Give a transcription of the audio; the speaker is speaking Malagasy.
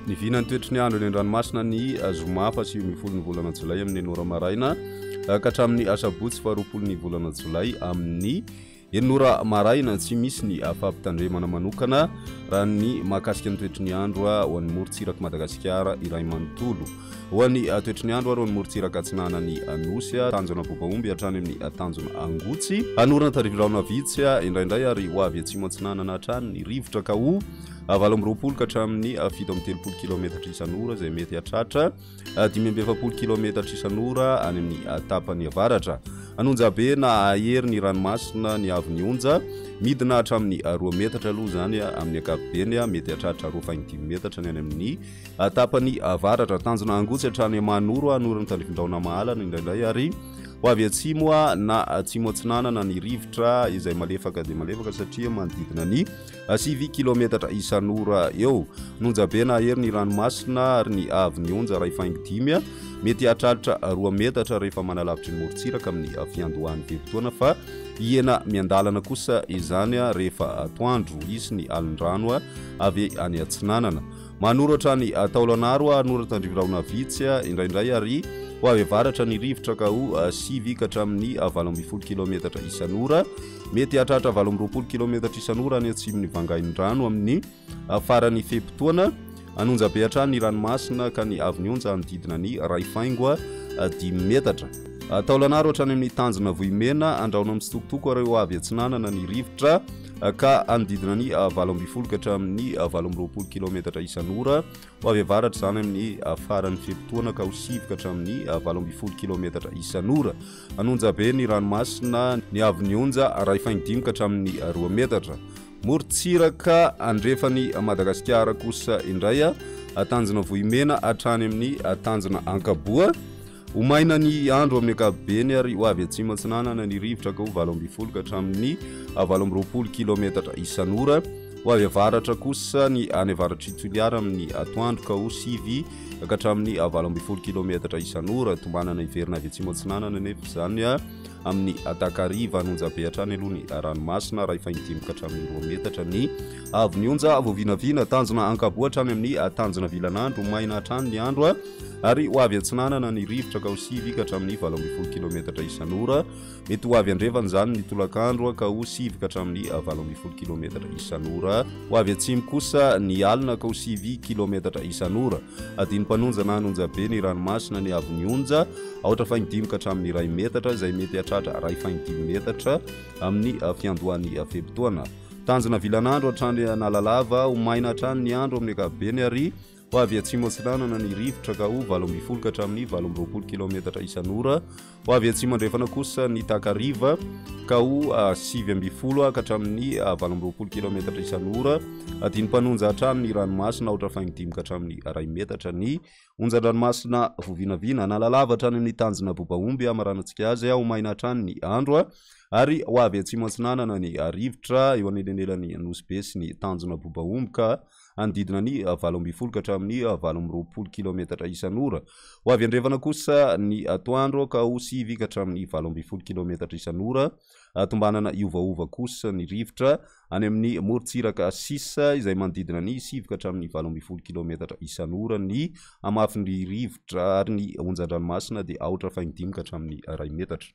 Ny vinany toetry ny andro eny an-dranomasina ny zoma fa 7 volana jolay amin'ny enora maraina ka hatramin'ny asabotsy 12 volana jolay amin'ny enora maraina. Tsy misy ny fampitandremana manokana raha ny mahakasika ny toetry ny andro ho an'ny morontsiraka Madagasikara iray manontolo. Ho an'ny toetry ny andro ary ho an'ny morontsiraka atsinanany anosy tanjona bobaomby hatrany amin'ny tanjona angotsy anorana tarivirana vitsy indraindray ary ho avy atsimo atsinanana hatrany ny rivotra ka ho 20 ka hatramin'ny 730 kilometatra isan'ora izay mety hatratra 570 kilometatra isan'ora any amin'ny tapany avaratra. Anonja be na ahery ny ranomasina ny avy ny onja midina hatramin'ny 2 metatra aloha zany amin'ny ankapobeny mety hatratra 2.5 metatra ny any amin'ny tapany avaratra. Tanjona angotsy hatrany manoro anorana tandrifindraona mahalana indraindray ary ho avy atsimo na atsimo atsinanana ny rivotra izay malefaka dia malefaka satria manodidina ny 7 kilometatra isan'ora eo. Nonja be na ahery ny ranomasina ary ny avy ny onja ray faingidimy mety hatratra 2 metatra rehefa manalavitry ny morontsiraka amin'ny fiandohan'ny vevi-toana fa iena miandalana kosa izany rehefa atoandro isy ny alin-drano avy any atsinanana. Manoratra ny taolanaro anorana tandrivirana vitsy indraindray ary ho avy avaratra ny rivotra ka ho 7 ka hatramin'ny 12 kilometatra isan'ora mety hatratra 20 kilometatra isan'ora any atsimony vangain-drano amin'ny farany fepitoana. Anonja be hatrany ny ranomasina ka ny avy ny onja anodidina ny ray faingo 10 metatra. Taolanaro hatrany amin'ny tanjona vohimena andraona amin'ny sitokotoko ary ho avy atsinanana ny rivotra ka anodidina ny 12 ka hatramin'ny 20 kilometatra isan'ora ho avy avaratra zany amin'ny farany fepitoana ka ho 7 ka hatramin'ny 20 kilometatra isan'ora. Anonja be ny ranomasina ny avy ny onja ray faingidimy ka hatramin'ny 2 metatra. Morontsiraka andrefany Madagasikara kosa indray tanjona vohimena hatrany amin'ny tanjona ankaboa. Omaina ny andro amin'ny ankapobeny ary ho avy atsimo atsinanana ny rivotra ka ho 12 ka hatramin'ny 20 kilometatra isan'ora. Ho avy avaratra kosa ny any avaratra Itsoliara amin'ny atoandro ka ho 7 ka hatramin'ny 12 kilometatra isan'ora. Tombanana iverina avy atsimo atsinanana nefa zany amin'ny Takariva anonja be hatrany aloha ny ranomasina ray faingidimy ka hatramin'ny 2 metatra ny avy ny onja voavinavina. Tanjona ankaboa hatrany amin'ny tanjona vilanandro maina hatrany ny andro ary ho avy atsinanana ny rivotra ka ho 7 ka hatramin'ny 12 kilometatra isan'ora. Mety ho avy andrefana zany ny tolakandro ka ho 7 ka hatramin'ny 12 kilometatra isan'ora. Ho avy atsimo kosa ny alina ka ho 7 kilometatra isan'ora. Adiny mpanonja na anonja be ny ranomasina ny avy ny onja aotra faingidimy ka hatramin'ny 1 metatra izay mety hatratra ray faingidimy metatra amin'ny fiandohan'ny fepitoana. Tanjona vilanandro hatrany nalalava ho maina hatrany ny andro amin'ny ankapobeny ary ho avy atsimo atsinanana ny rivotra ka ho 12 ka hatramin'ny 20 kilometatra isan'ora. Ho avy atsimo andrefana kosa ny Takariva ka ho 7 ka hatramin'ny 12 kilometatra isan'ora. Adiny mpanonja hatrany ny ranomasina aotra faingidimy ka hatramin'ny 1 metatra ny onjan-dranomasina voavinavina. Nalalava hatrany amin'ny tanjona bobaomby amaranantsika azy ho maina hatrany ny andro ary ho avy atsimo atsinanana ny rivotra eo anelanelany Nosy sy ny tanjona bobaomby ka anodidina ny 12 ka hatramin'ny 20 kilometatra isan'ora. Ho avy andrefana kosa ny atoandro ka ho 7 ka hatramin'ny 20 kilometatra isan'ora. Tombanana iovaova kosa ny rivotra any amin'ny morontsiraka sisa izay manodidina ny 7 ka hatramin'ny 20 kilometatra isan'ora ny amafin'ny rivotra ary ny onjan-dranomasina dia aotra faingidimy ka hatramin'ny 1 metatra.